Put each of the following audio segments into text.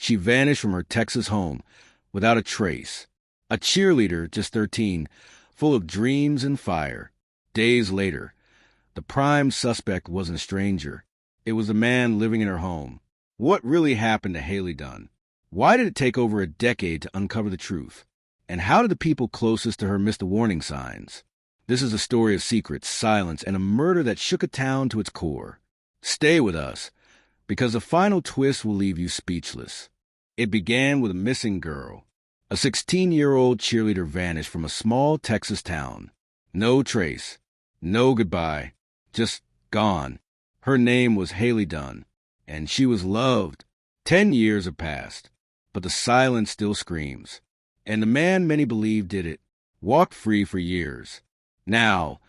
She vanished from her Texas home without a trace. A cheerleader, just 13, full of dreams and fire. Days later, the prime suspect wasn't a stranger. It was a man living in her home. What really happened to Hailey Dunn? Why did it take over a decade to uncover the truth? And how did the people closest to her miss the warning signs? This is a story of secrets, silence, and a murder that shook a town to its core. Stay with us, because the final twist will leave you speechless. It began with a missing girl. A 16-year-old cheerleader vanished from a small Texas town. No trace, no goodbye, just gone. Her name was Hailey Dunn, and she was loved. 10 years have passed, but the silence still screams. And the man many believe did it walked free for years. Now,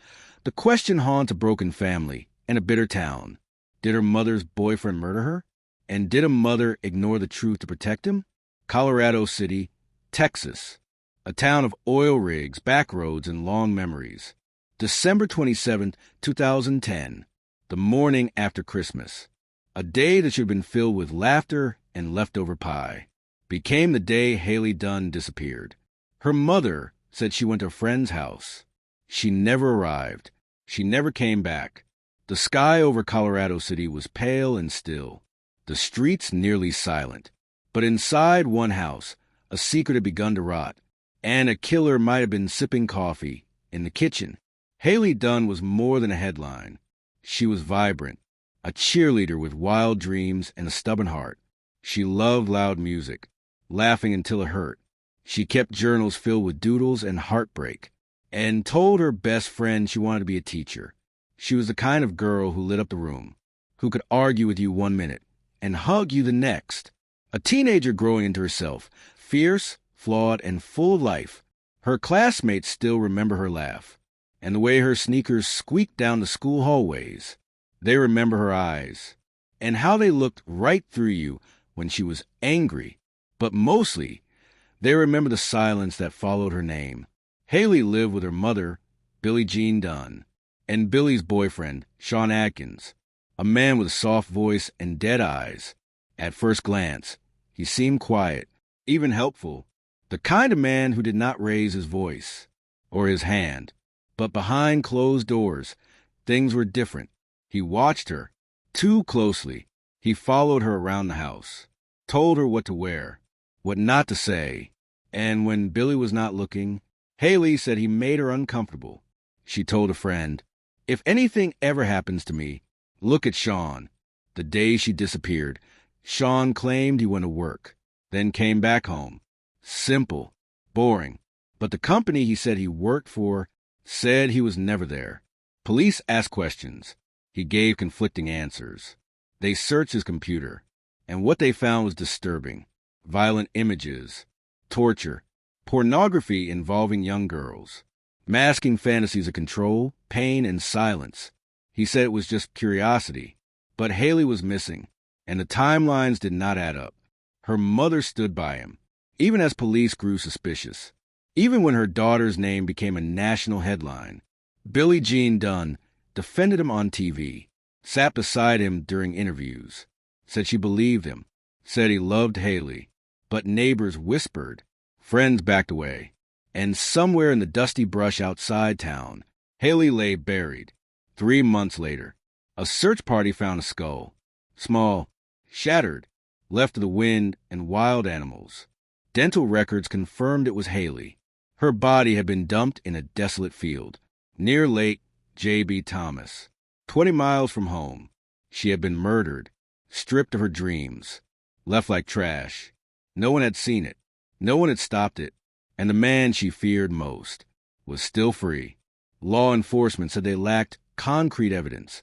the question haunts a broken family and a bitter town. Did her mother's boyfriend murder her? And did a mother ignore the truth to protect him? Colorado City, Texas, a town of oil rigs, back roads, and long memories. December 27, 2010, the morning after Christmas. A day that should have been filled with laughter and leftover pie. Became the day Hailey Dunn disappeared. Her mother said she went to a friend's house. She never arrived. She never came back. The sky over Colorado City was pale and still. The streets nearly silent. But inside one house, a secret had begun to rot, and a killer might have been sipping coffee in the kitchen. Hailey Dunn was more than a headline. She was vibrant, a cheerleader with wild dreams and a stubborn heart. She loved loud music, laughing until it hurt. She kept journals filled with doodles and heartbreak, and told her best friend she wanted to be a teacher. She was the kind of girl who lit up the room, who could argue with you 1 minute and hug you the next. A teenager growing into herself, fierce, flawed, and full of life. Her classmates still remember her laugh, and the way her sneakers squeaked down the school hallways. They remember her eyes, and how they looked right through you when she was angry. But mostly, they remember the silence that followed her name. Hailey lived with her mother, Billie Jean Dunn, and Billie's boyfriend, Shawn Adkins, a man with a soft voice and dead eyes. At first glance, he seemed quiet, even helpful, the kind of man who did not raise his voice or his hand. But behind closed doors, things were different. He watched her too closely. He followed her around the house, told her what to wear, what not to say. And when Billie was not looking, Hailey said he made her uncomfortable. She told a friend, "If anything ever happens to me, look at Shawn." The day she disappeared, Shawn claimed he went to work, then came back home. Simple, boring. But the company he said he worked for said he was never there. Police asked questions. He gave conflicting answers. They searched his computer, and what they found was disturbing. Violent images, torture, pornography involving young girls, masking fantasies of control, pain, and silence. He said it was just curiosity. But Hailey was missing, and the timelines did not add up. Her mother stood by him, even as police grew suspicious. Even when her daughter's name became a national headline, Billie Jean Dunn defended him on TV, sat beside him during interviews, said she believed him, said he loved Hailey. But neighbors whispered, friends backed away, and somewhere in the dusty brush outside town, Hailey lay buried. 3 months later, a search party found a skull, small, shattered, left to the wind and wild animals. Dental records confirmed it was Hailey. Her body had been dumped in a desolate field, near Lake J.B. Thomas, 20 miles from home. She had been murdered, stripped of her dreams, left like trash. No one had seen it. No one had stopped it. And the man she feared most was still free. Law enforcement said they lacked concrete evidence.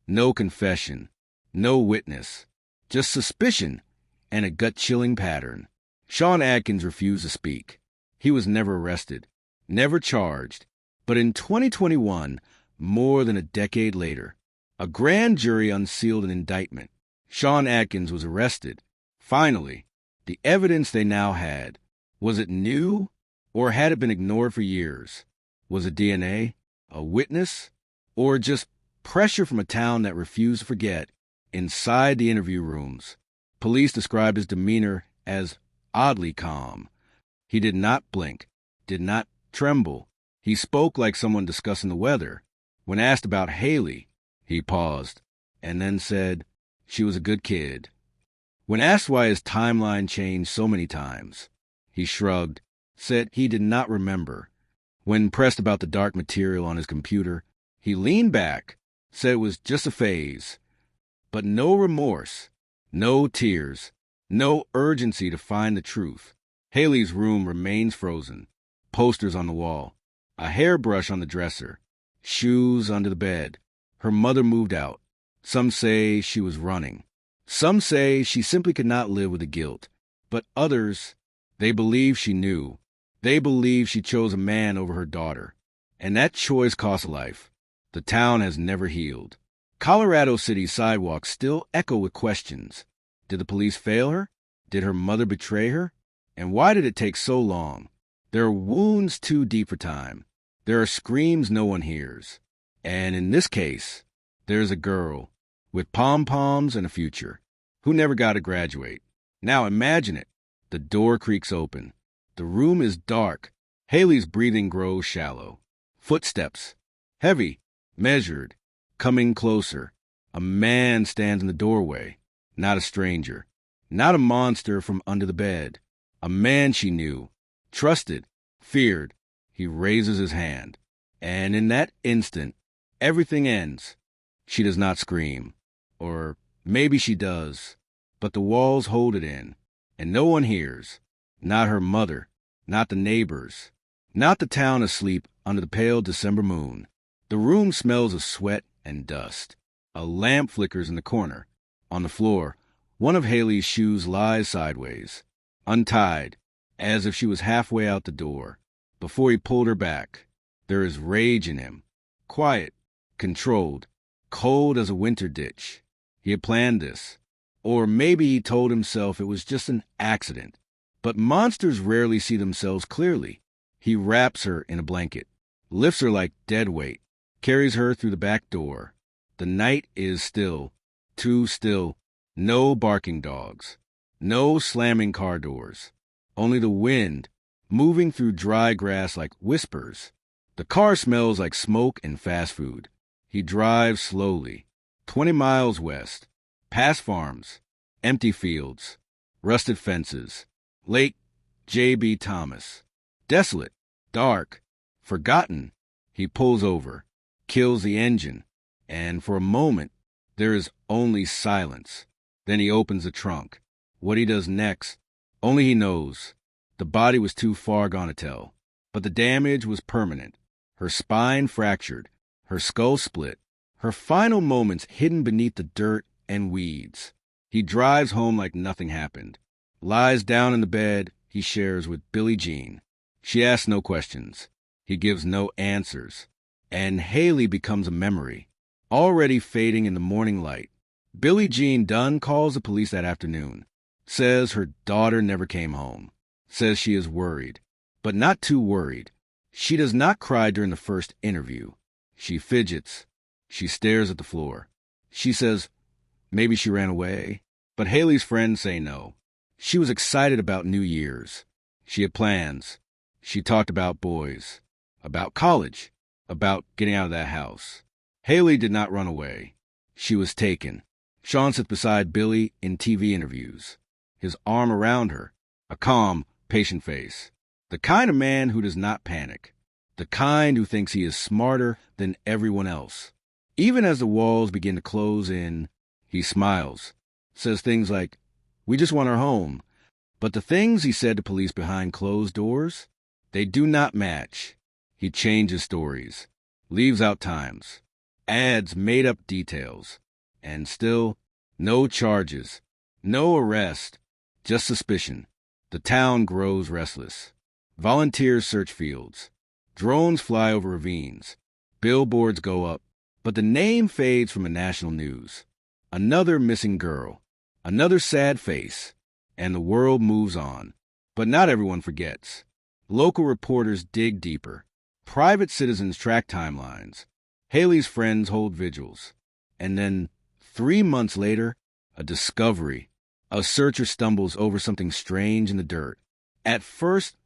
No confession, no witness, just suspicion and a gut-chilling pattern. Shawn Adkins refused to speak. He was never arrested, never charged. But in 2021, more than a decade later, a grand jury unsealed an indictment. Shawn Adkins was arrested. Finally, the evidence they now had. Was it new, or had it been ignored for years? Was it DNA, a witness, or just pressure from a town that refused to forget? Inside the interview rooms, Police described his demeanor as oddly calm. He did not blink, did not tremble. He spoke like someone discussing the weather. When asked about Hailey, he paused and then said, "She was a good kid." When asked why his timeline changed so many times, he shrugged, said he did not remember. When pressed about the dark material on his computer, he leaned back, said it was just a phase. But no remorse, no tears, no urgency to find the truth. Hailey's room remains frozen. Posters on the wall, a hairbrush on the dresser, shoes under the bed. Her mother moved out. Some say she was running. Some say she simply could not live with the guilt. But others, they believe she knew. They believe she chose a man over her daughter. And that choice cost a life. The town has never healed. Colorado City's sidewalks still echo with questions. Did the police fail her? Did her mother betray her? And why did it take so long? There are wounds too deep for time. There are screams no one hears. And in this case, there's a girl with pom-poms and a future who never got to graduate. Now imagine it. The door creaks open. The room is dark. Hailey's breathing grows shallow. Footsteps. Heavy. Measured. Coming closer. A man stands in the doorway. Not a stranger. Not a monster from under the bed. A man she knew. Trusted. Feared. He raises his hand. And in that instant, everything ends. She does not scream. Or maybe she does. But the walls hold it in. And no one hears. Not her mother. Not the neighbors. Not the town asleep under the pale December moon. The room smells of sweat and dust. A lamp flickers in the corner. On the floor, one of Hailey's shoes lies sideways, untied, as if she was halfway out the door. Before he pulled her back, there is rage in him. Quiet, controlled, cold as a winter ditch. He had planned this. Or maybe he told himself it was just an accident. But monsters rarely see themselves clearly. He wraps her in a blanket, lifts her like dead weight, carries her through the back door. The night is still, too still. No barking dogs. No slamming car doors. Only the wind, moving through dry grass like whispers. The car smells like smoke and fast food. He drives slowly, 20 miles west, past farms, empty fields, rusted fences, Lake J.B. Thomas. Desolate, dark, forgotten. He pulls over, kills the engine, and for a moment, there is only silence. Then he opens the trunk. What he does next, only he knows. The body was too far gone to tell. But the damage was permanent. Her spine fractured, her skull split, her final moments hidden beneath the dirt and weeds. He drives home like nothing happened. Lies down in the bed he shares with Billie Jean. She asks no questions. He gives no answers. And Hailey becomes a memory, already fading in the morning light. Billie Jean Dunn calls the police that afternoon, says her daughter never came home, says she is worried, but not too worried. She does not cry during the first interview. She fidgets. She stares at the floor. She says, maybe she ran away. But Hailey's friends say no. She was excited about New Year's. She had plans. She talked about boys, about college, about getting out of that house. Hailey did not run away. She was taken. Shawn sits beside Billie in TV interviews, his arm around her, a calm, patient face. The kind of man who does not panic. The kind who thinks he is smarter than everyone else. Even as the walls begin to close in, he smiles, says things like, "We just want her home." But the things he said to police behind closed doors, they do not match. He changes stories, leaves out times, adds made-up details. And still, no charges, no arrest, just suspicion. The town grows restless. Volunteers search fields. Drones fly over ravines. Billboards go up. But the name fades from the national news. Another missing girl. Another sad face. And the world moves on. But not everyone forgets. Local reporters dig deeper. Private citizens track timelines. Hailey's friends hold vigils. And then, 3 months later, a discovery, A searcher stumbles over something strange in the dirt. At first,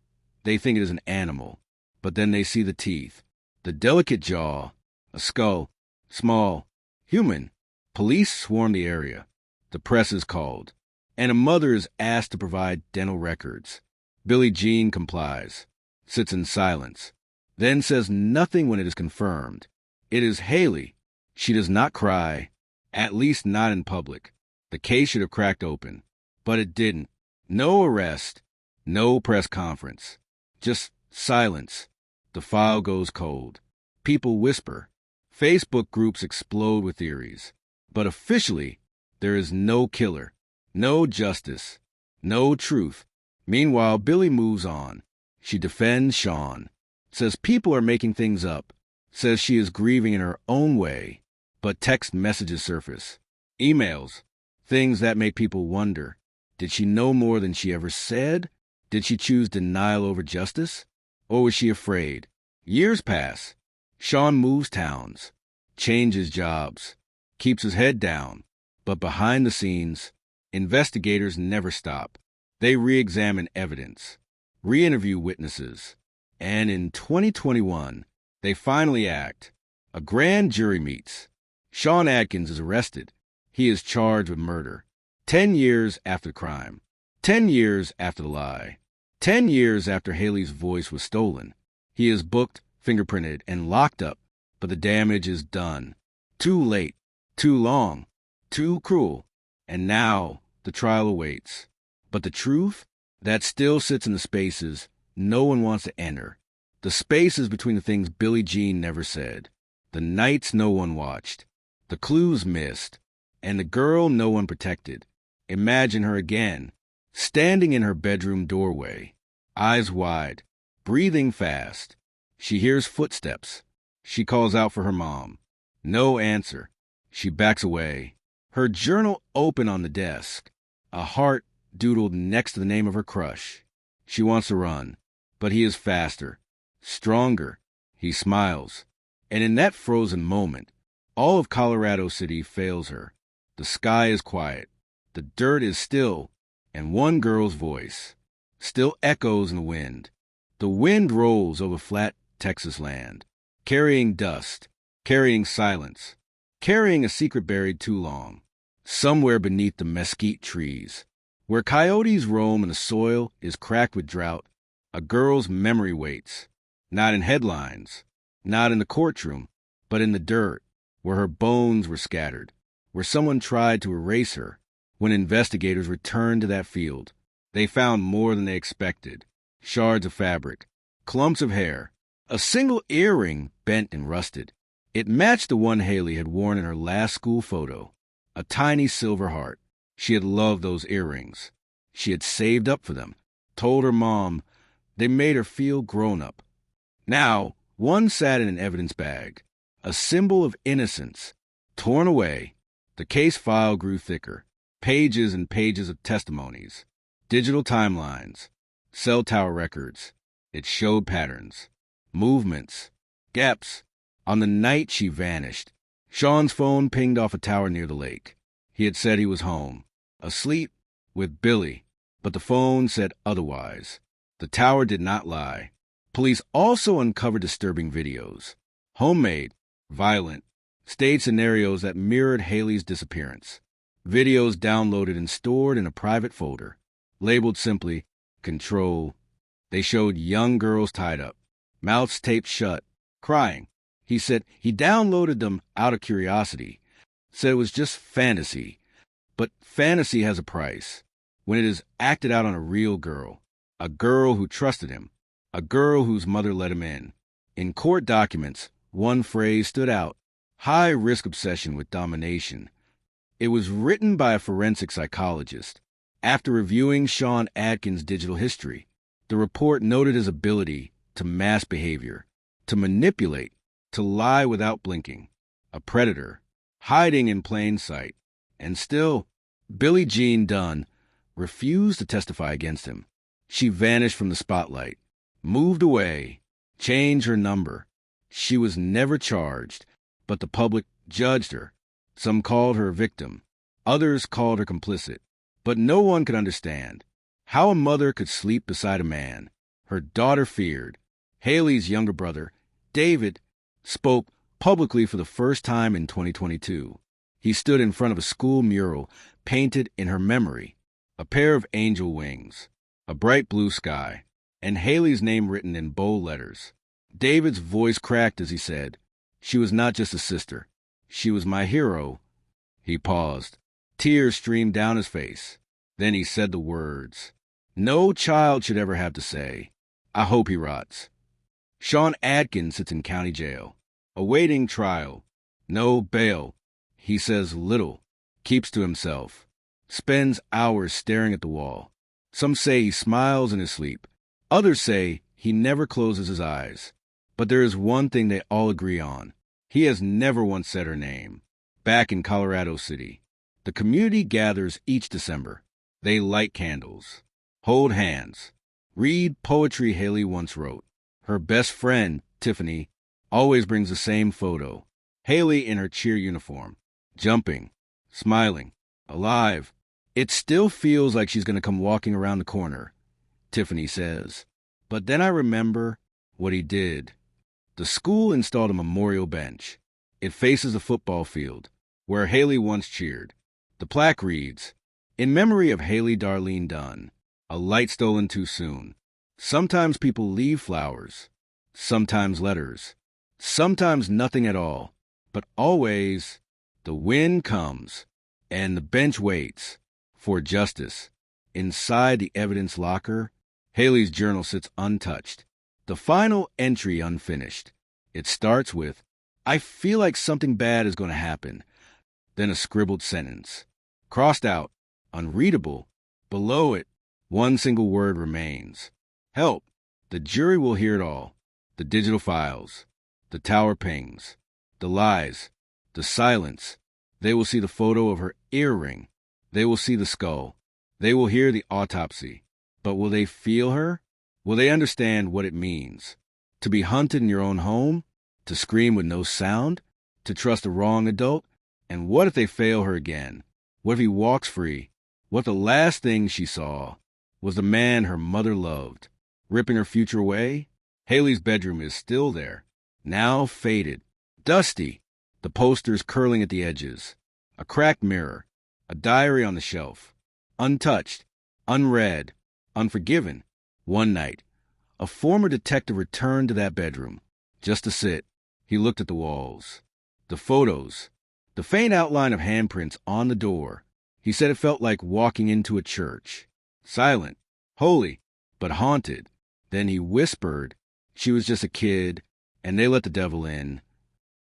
they think it is an animal, but then they see the teeth, the delicate jaw, a skull, small, human. Police swarm the area. The press is called, and a mother is asked to provide dental records. Billie Jean complies, sits in silence, then says nothing when it is confirmed. It is Hailey. She does not cry, at least not in public. The case should have cracked open, but it didn't. No arrest, no press conference, just silence. The file goes cold. People whisper. Facebook groups explode with theories. But officially, there is no killer, no justice, no truth. Meanwhile, Billie moves on. She defends Shawn, says people are making things up, says she is grieving in her own way. But text messages surface, emails, things that make people wonder. Did she know more than she ever said? Did she choose denial over justice? Or was she afraid? Years pass. Shawn moves towns, changes jobs, keeps his head down. But behind the scenes, investigators never stop. They re-examine evidence, re-interview witnesses. And in 2021, they finally act. A grand jury meets. Shawn Adkins is arrested. He is charged with murder. 10 years after the crime. 10 years after the lie. 10 years after Hailey's voice was stolen. He is booked, fingerprinted, and locked up. But the damage is done. Too late. Too long. Too cruel. And now the trial awaits. But the truth? That still sits in the spaces no one wants to enter. The spaces between the things Billie Jean never said. The nights no one watched. The clues missed. And the girl no one protected. Imagine her again, standing in her bedroom doorway, eyes wide, breathing fast. She hears footsteps. She calls out for her mom. No answer. She backs away. Her journal open on the desk. A heart doodled next to the name of her crush. She wants to run, but he is faster, stronger. He smiles. And in that frozen moment, all of Colorado City fails her. The sky is quiet. The dirt is still, and one girl's voice still echoes in the wind. The wind rolls over flat Texas land, carrying dust, carrying silence, carrying a secret buried too long, somewhere beneath the mesquite trees. Where coyotes roam and the soil is cracked with drought, a girl's memory waits, not in headlines, not in the courtroom, but in the dirt, where her bones were scattered, where someone tried to erase her. When investigators returned to that field, they found more than they expected. Shards of fabric, clumps of hair, a single earring bent and rusted. It matched the one Hailey had worn in her last school photo, a tiny silver heart. She had loved those earrings. She had saved up for them, told her mom. They made her feel grown up. Now, one sat in an evidence bag, a symbol of innocence, torn away. The case file grew thicker. Pages and pages of testimonies, digital timelines, cell tower records. It showed patterns, movements, gaps. On the night she vanished, Shawn's phone pinged off a tower near the lake. He had said he was home, asleep, with Billie, but the phone said otherwise. The tower did not lie. Police also uncovered disturbing videos, homemade, violent, staged scenarios that mirrored Hailey's disappearance. Videos downloaded and stored in a private folder, labeled simply, Control. They showed young girls tied up, mouths taped shut, crying. He said he downloaded them out of curiosity, said it was just fantasy. But fantasy has a price, when it is acted out on a real girl, a girl who trusted him, a girl whose mother let him in. In court documents, one phrase stood out, high-risk obsession with domination. It was written by a forensic psychologist. After reviewing Shawn Adkins' digital history, the report noted his ability to mask behavior, to manipulate, to lie without blinking. A predator, hiding in plain sight. And still, Billie Jean Dunn refused to testify against him. She vanished from the spotlight, moved away, changed her number. She was never charged, but the public judged her. Some called her a victim. Others called her complicit. But no one could understand how a mother could sleep beside a man. Her daughter feared. Hailey's younger brother, David, spoke publicly for the first time in 2022. He stood in front of a school mural painted in her memory, a pair of angel wings, a bright blue sky, and Hailey's name written in bold letters. David's voice cracked as he said, "She was not just a sister. She was my hero." He paused. Tears streamed down his face. Then he said the words no child should ever have to say, "I hope he rots." Shawn Adkins sits in county jail, awaiting trial. No bail. He says little, keeps to himself, spends hours staring at the wall. Some say he smiles in his sleep. Others say he never closes his eyes. But there is one thing they all agree on. He has never once said her name. Back in Colorado City, the community gathers each December. They light candles, hold hands, read poetry Hailey once wrote. Her best friend, Tiffany, always brings the same photo. Hailey in her cheer uniform, jumping, smiling, alive. "It still feels like she's going to come walking around the corner," Tiffany says. But then I remember what he did. The school installed a memorial bench. It faces a football field, where Hailey once cheered. The plaque reads, "In memory of Hailey Darlene Dunn, a light stolen too soon. Sometimes people leave flowers, sometimes letters, sometimes nothing at all, but always the wind comes, and the bench waits for justice." Inside the evidence locker, Hailey's journal sits untouched, the final entry unfinished. It starts with, "I feel like something bad is going to happen." Then a scribbled sentence, crossed out, unreadable. Below it, one single word remains. "Help." The jury will hear it all. The digital files, the tower pings, the lies, the silence. They will see the photo of her earring. They will see the skull. They will hear the autopsy. But will they feel her? Will they understand what it means? To be hunted in your own home? To scream with no sound? To trust a wrong adult? And what if they fail her again? What if he walks free? What if the last thing she saw was the man her mother loved, ripping her future away? Hailey's bedroom is still there, now faded, dusty, the posters curling at the edges, a cracked mirror, a diary on the shelf, untouched, unread, unforgiven. One night, a former detective returned to that bedroom, just to sit. He looked at the walls, the photos, the faint outline of handprints on the door. He said it felt like walking into a church, silent, holy, but haunted. Then he whispered she was just a kid, and they let the devil in.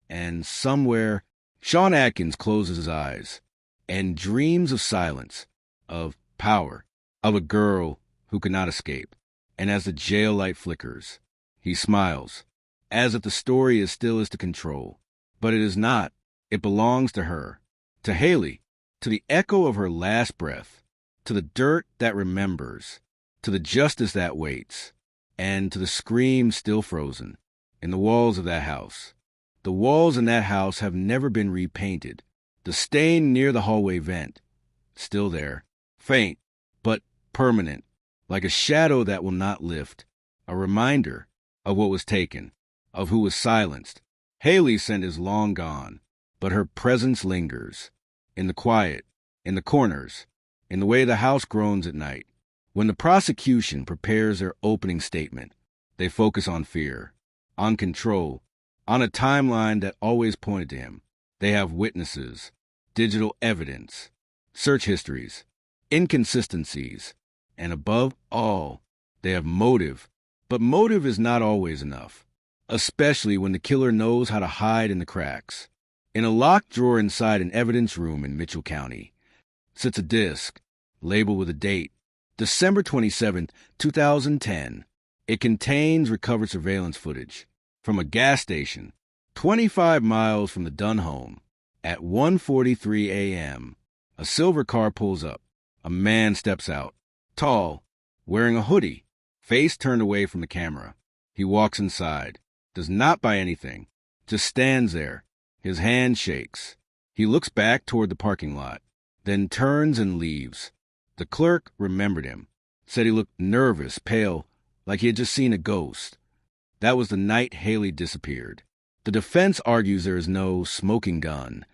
And somewhere, Shawn Adkins closes his eyes and dreams of silence, of power, of a girl who could not escape. And as the jail light flickers, he smiles, as if the story is still his to control. But it is not. It belongs to her, to Hailey, to the echo of her last breath, to the dirt that remembers, to the justice that waits, and to the scream still frozen in the walls of that house. The walls in that house have never been repainted. The stain near the hallway vent, still there, faint, but permanent, like a shadow that will not lift, a reminder of what was taken, of who was silenced. Hailey's scent is long gone, but her presence lingers, in the quiet, in the corners, in the way the house groans at night. When the prosecution prepares their opening statement, they focus on fear, on control, on a timeline that always pointed to him. They have witnesses, digital evidence, search histories, inconsistencies, and above all, they have motive. But motive is not always enough, especially when the killer knows how to hide in the cracks. In a locked drawer inside an evidence room in Mitchell County sits a disc labeled with a date, December 27, 2010. It contains recovered surveillance footage from a gas station 25 miles from the Dunn home. At 1:43 a.m., a silver car pulls up. A man steps out, tall, wearing a hoodie, face turned away from the camera. He walks inside, does not buy anything, just stands there. His hand shakes. He looks back toward the parking lot, then turns and leaves. The clerk remembered him, said he looked nervous, pale, like he had just seen a ghost. That was the night Hailey disappeared. The defense argues there is no smoking gun,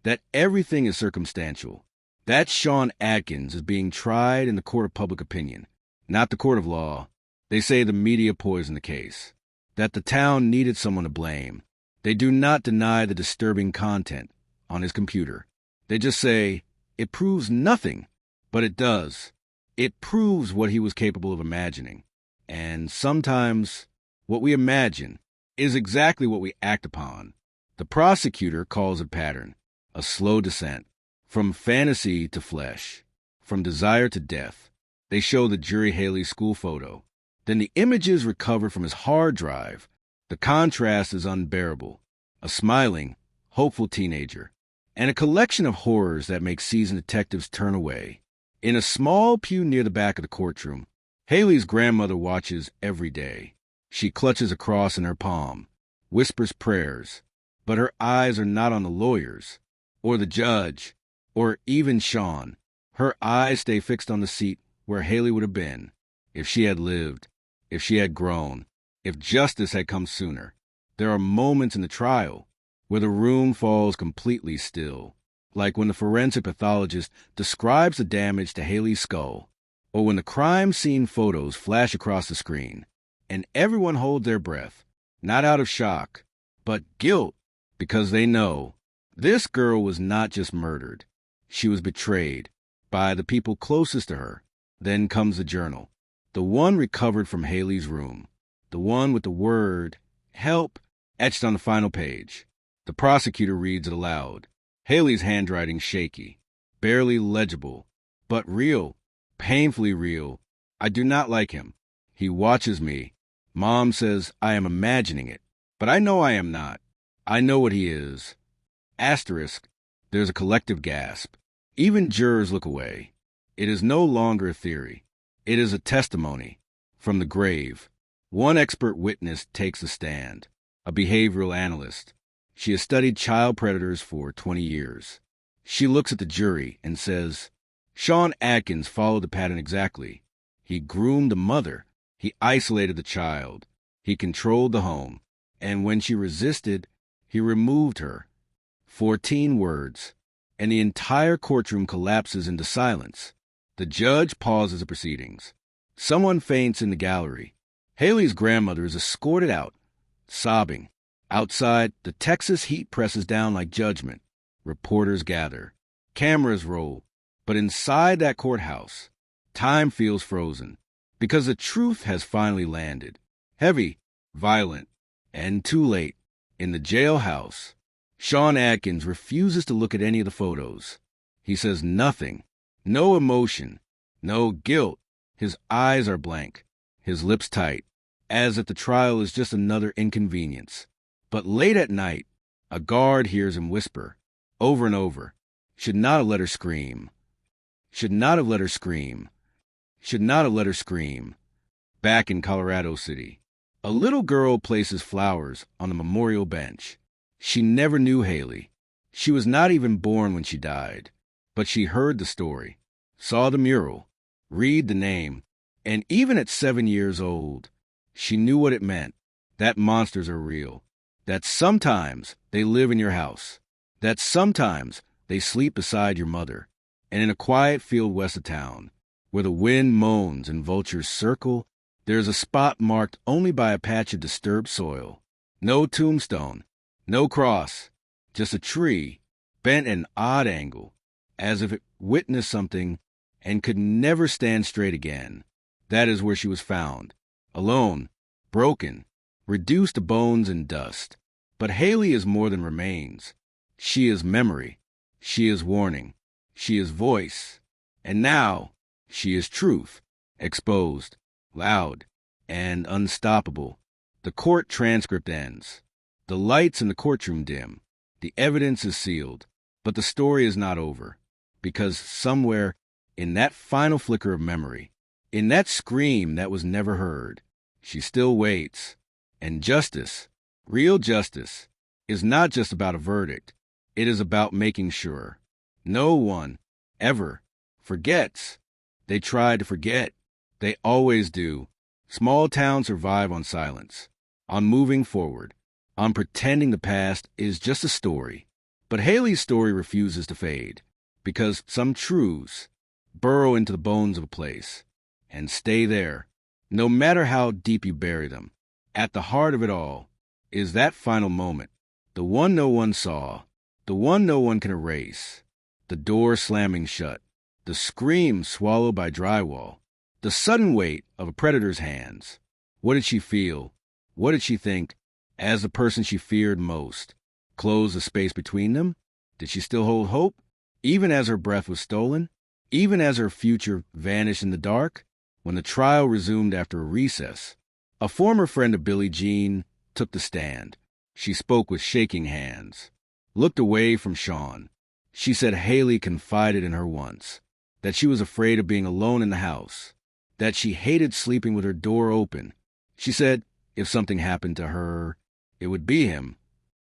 that everything is circumstantial. That Shawn Adkins is being tried in the court of public opinion, not the court of law. They say the media poisoned the case, that the town needed someone to blame. They do not deny the disturbing content on his computer. They just say, it proves nothing, but it does. It proves what he was capable of imagining. And sometimes what we imagine is exactly what we act upon. The prosecutor calls it pattern, a slow descent, from fantasy to flesh, from desire to death. They show the jury Hailey's school photo. Then the images recovered from his hard drive. The contrast is unbearable. A smiling, hopeful teenager, and a collection of horrors that make seasoned detectives turn away. In a small pew near the back of the courtroom, Hailey's grandmother watches every day. She clutches a cross in her palm, whispers prayers, but her eyes are not on the lawyers, or the judge, or even Shawn. Her eyes stay fixed on the seat where Hailey would have been if she had lived, if she had grown, if justice had come sooner. There are moments in the trial where the room falls completely still, like when the forensic pathologist describes the damage to Hailey's skull, or when the crime scene photos flash across the screen, and everyone holds their breath, not out of shock, but guilt, because they know this girl was not just murdered. She was betrayed by the people closest to her. Then comes the journal, the one recovered from Hailey's room, the one with the word help etched on the final page. The prosecutor reads it aloud. Hailey's handwriting shaky, barely legible, but real, painfully real. I do not like him. He watches me. Mom says I am imagining it, but I know I am not. I know what he is. Asterisk. There's a collective gasp. Even jurors look away. It is no longer a theory. It is a testimony from the grave. One expert witness takes a stand, a behavioral analyst. She has studied child predators for 20 years. She looks at the jury and says, Shawn Adkins followed the pattern exactly. He groomed the mother. He isolated the child. He controlled the home. And when she resisted, he removed her. 14 words. And the entire courtroom collapses into silence. The judge pauses the proceedings. Someone faints in the gallery. Hailey's grandmother is escorted out, sobbing. Outside, the Texas heat presses down like judgment. Reporters gather. Cameras roll. But inside that courthouse, time feels frozen, because the truth has finally landed. Heavy, violent, and too late. In the jailhouse, Shawn Adkins refuses to look at any of the photos. He says nothing. No emotion. No guilt. His eyes are blank. His lips tight, as if the trial is just another inconvenience. But late at night, a guard hears him whisper, over and over, should not have let her scream. Should not have let her scream. Should not have let her scream. Back in Colorado City, a little girl places flowers on the memorial bench. She never knew Hailey. She was not even born when she died. But she heard the story, saw the mural, read the name, and even at 7 years old, she knew what it meant, that monsters are real, that sometimes they live in your house, that sometimes they sleep beside your mother, and in a quiet field west of town, where the wind moans and vultures circle, there is a spot marked only by a patch of disturbed soil. No tombstone, no cross, just a tree bent at an odd angle, as if it witnessed something and could never stand straight again. That is where she was found, alone, broken, reduced to bones and dust. But Hailey is more than remains. She is memory. She is warning. She is voice. And now, she is truth, exposed, loud, and unstoppable. The court transcript ends. The lights in the courtroom dim. The evidence is sealed. But the story is not over. Because somewhere in that final flicker of memory, in that scream that was never heard, she still waits. And justice, real justice, is not just about a verdict. It is about making sure no one ever forgets They tried to forget. They always do. Small towns survive on silence, on moving forward, on pretending the past is just a story. But Hailey's story refuses to fade, because some truths burrow into the bones of a place and stay there, no matter how deep you bury them. At the heart of it all is that final moment, the one no one saw, the one no one can erase, the door slamming shut, the scream swallowed by drywall, the sudden weight of a predator's hands. What did she feel? What did she think as the person she feared most closed the space between them? Did she still hold hope, even as her breath was stolen, even as her future vanished in the dark? When the trial resumed after a recess, a former friend of Billie Jean took the stand. She spoke with shaking hands, looked away from Shawn. She said Hailey confided in her once, that she was afraid of being alone in the house, that she hated sleeping with her door open. She said if something happened to her, it would be him.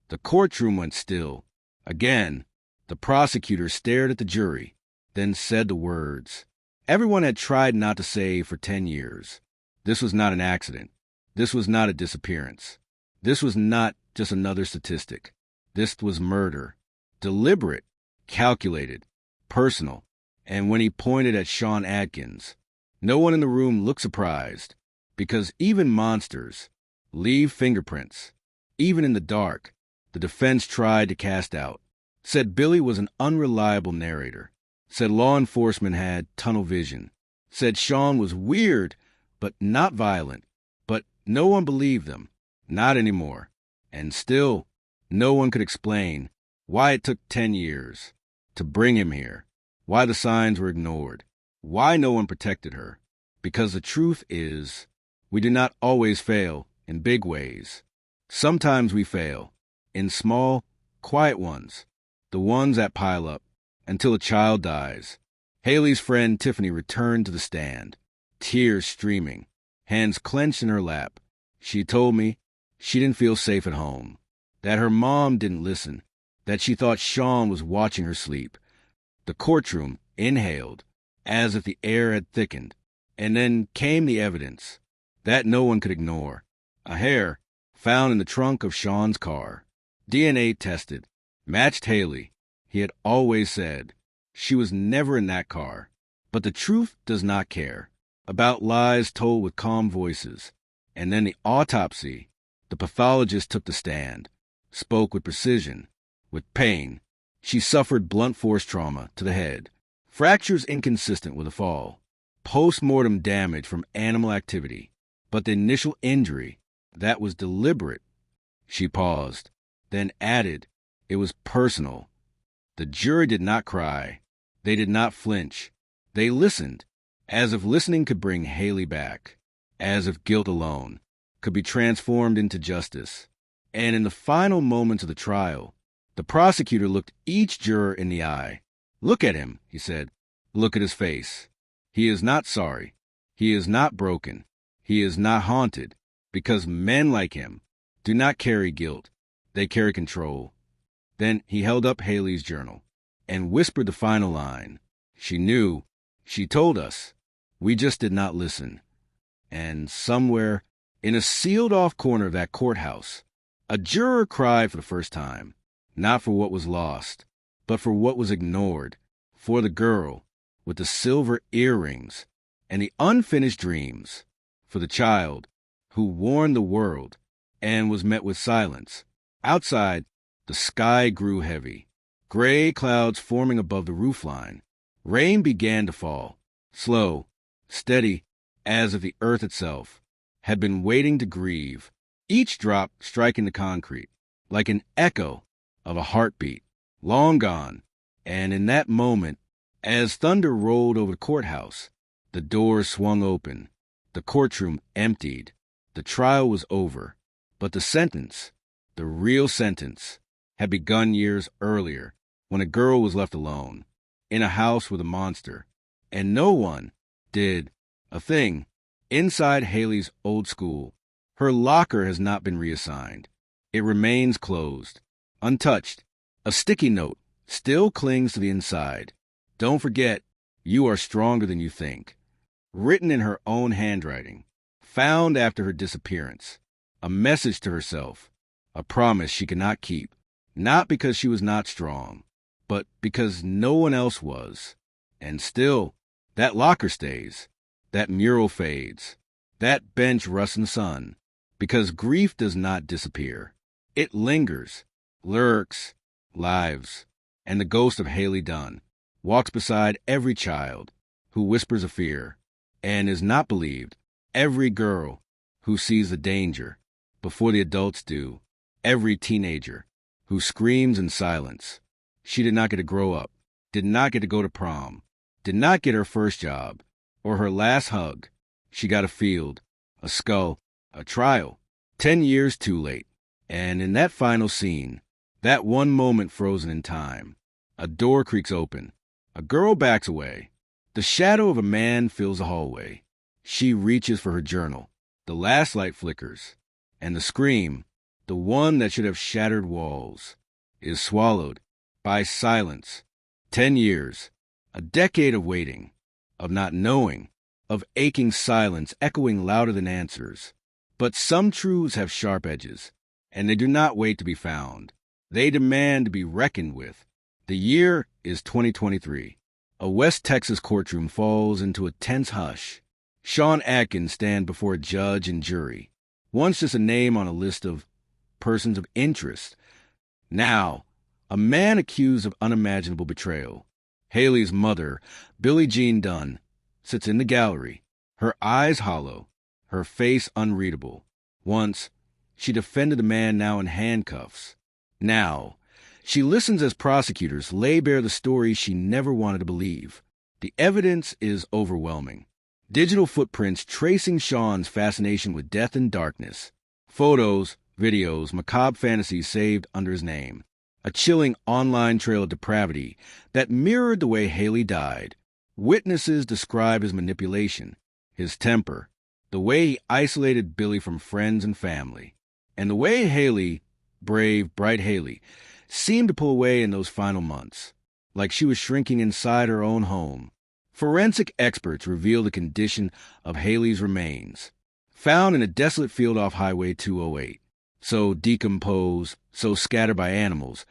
The courtroom went still. Again, the prosecutor stared at the jury, then said the words everyone had tried not to say for 10 years. This was not an accident. This was not a disappearance. This was not just another statistic. This was murder. Deliberate, calculated, personal. And when he pointed at Shawn Adkins, no one in the room looked surprised, because even monsters leave fingerprints. Even in the dark, the defense tried to cast out, said Billy was an unreliable narrator, said law enforcement had tunnel vision, said Shawn was weird but not violent. But no one believed them, not anymore. And still, no one could explain why it took 10 years to bring him here, why the signs were ignored, why no one protected her. Because the truth is, we do not always fail in big ways. Sometimes we fail in small, quiet ones, the ones that pile up until a child dies. Hailey's friend Tiffany returned to the stand, tears streaming, hands clenched in her lap. She told me she didn't feel safe at home, that her mom didn't listen, that she thought Shawn was watching her sleep. The courtroom inhaled, as if the air had thickened, and then came the evidence that no one could ignore. A hair found in the trunk of Shawn's car. DNA tested, matched Hailey. He had always said she was never in that car. But the truth does not care about lies told with calm voices. And then the autopsy. The pathologist took the stand, spoke with precision, with pain. She suffered blunt force trauma to the head, fractures inconsistent with a fall, post-mortem damage from animal activity. But the initial injury, that was deliberate. She paused, then added, it was personal. The jury did not cry. They did not flinch. They listened, as if listening could bring Hailey back, as if guilt alone could be transformed into justice. And in the final moments of the trial, the prosecutor looked each juror in the eye. Look at him, he said. Look at his face. He is not sorry. He is not broken. He is not haunted, because men like him do not carry guilt. They carry control. Then he held up Hailey's journal and whispered the final line. She knew. She told us. We just did not listen. And somewhere in a sealed-off corner of that courthouse, a juror cried for the first time, not for what was lost, but for what was ignored, for the girl with the silver earrings and the unfinished dreams, for the child who warned the world and was met with silence. Outside, the sky grew heavy, gray clouds forming above the roofline. Rain began to fall, slow, steady, as if the earth itself had been waiting to grieve, each drop striking the concrete like an echo of a heartbeat, long gone. And in that moment, as thunder rolled over the courthouse, the doors swung open, the courtroom emptied, the trial was over. But the sentence, the real sentence, had begun years earlier, when a girl was left alone, in a house with a monster, and no one did a thing. Inside Hailey's old school, her locker has not been reassigned. It remains closed, untouched. A sticky note still clings to the inside. Don't forget, You are stronger than you think. Written in her own handwriting. Found after her disappearance. A message to herself. A promise she could not keep. Not because she was not strong, but because no one else was. And still, that locker stays. That mural fades. That bench rusts in the sun. Because grief does not disappear. It lingers, lurks, lives. And the ghost of Hailey Dunn walks beside every child who whispers a fear and is not believed. Every girl who sees the danger before the adults do. Every teenager who screams in silence. She did not get to grow up, did not get to go to prom, did not get her first job or her last hug. She got a field, a skull, a trial, 10 years too late. And in that final scene, that one moment frozen in time, a door creaks open, a girl backs away, the shadow of a man fills the hallway. She reaches for her journal, the last light flickers, and the scream, the one that should have shattered walls, is swallowed by silence. 10 years, a decade of waiting, of not knowing, of aching silence echoing louder than answers. But some truths have sharp edges, and they do not wait to be found. They demand to be reckoned with. The year is 2023. A West Texas courtroom falls into a tense hush. Shawn Adkins stands before a judge and jury, once just a name on a list of persons of interest. Now, a man accused of unimaginable betrayal. Hailey's mother, Billie Jean Dunn, sits in the gallery, her eyes hollow, her face unreadable. Once, she defended the man now in handcuffs. Now, she listens as prosecutors lay bare the story she never wanted to believe. The evidence is overwhelming. Digital footprints tracing Shawn's fascination with death and darkness. Photos, videos, macabre fantasies saved under his name. A chilling online trail of depravity that mirrored the way Hailey died. Witnesses describe his manipulation, his temper, the way he isolated Billie from friends and family, and the way Hailey, brave, bright Hailey, seemed to pull away in those final months, like she was shrinking inside her own home. Forensic experts reveal the condition of Hailey's remains, found in a desolate field off Highway 208, so decomposed, so scattered by animals,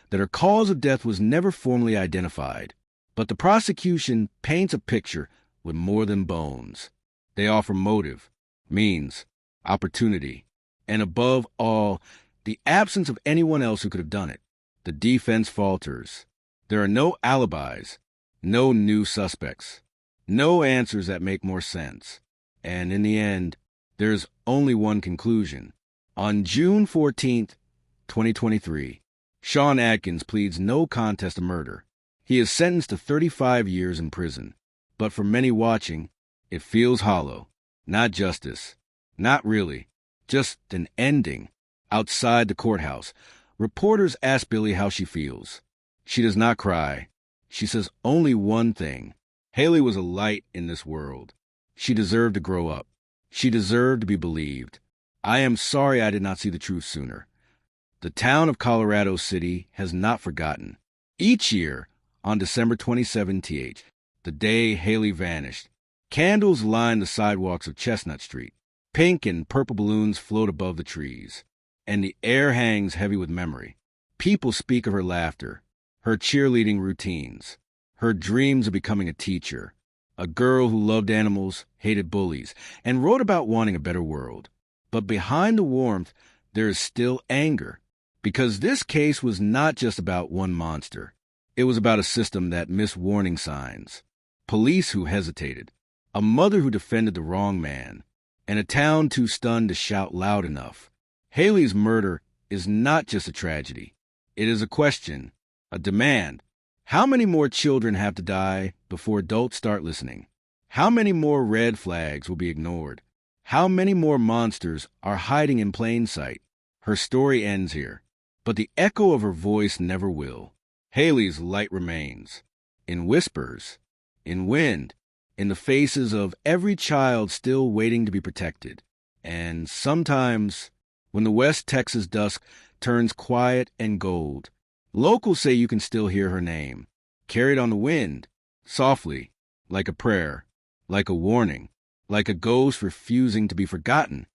that her cause of death was never formally identified. But the prosecution paints a picture with more than bones. They offer motive, means, opportunity, and above all, the absence of anyone else who could have done it. The defense falters. There are no alibis, no new suspects, no answers that make more sense. And in the end, there's only one conclusion. On June 14th, 2023, Shawn Adkins pleads no contest to murder. He is sentenced to 35 years in prison. But for many watching, it feels hollow. Not justice. Not really. Just an ending. Outside the courthouse, reporters ask Billie how she feels. She does not cry. She says only one thing. Hailey was a light in this world. She deserved to grow up. She deserved to be believed. I am sorry I did not see the truth sooner. The town of Colorado City has not forgotten. Each year, on December 27th, the day Hailey vanished, candles line the sidewalks of Chestnut Street. Pink and purple balloons float above the trees, and the air hangs heavy with memory. People speak of her laughter, her cheerleading routines, her dreams of becoming a teacher, a girl who loved animals, hated bullies, and wrote about wanting a better world. But behind the warmth, there is still anger, because this case was not just about one monster. It was about a system that missed warning signs, police who hesitated, a mother who defended the wrong man, and a town too stunned to shout loud enough. Hailey's murder is not just a tragedy. It is a question, a demand. How many more children have to die before adults start listening? How many more red flags will be ignored? How many more monsters are hiding in plain sight? Her story ends here, but the echo of her voice never will. Hailey's light remains, in whispers, in wind, in the faces of every child still waiting to be protected. And sometimes, when the West Texas dusk turns quiet and gold, locals say you can still hear her name, carried on the wind, softly, like a prayer, like a warning, like a ghost refusing to be forgotten.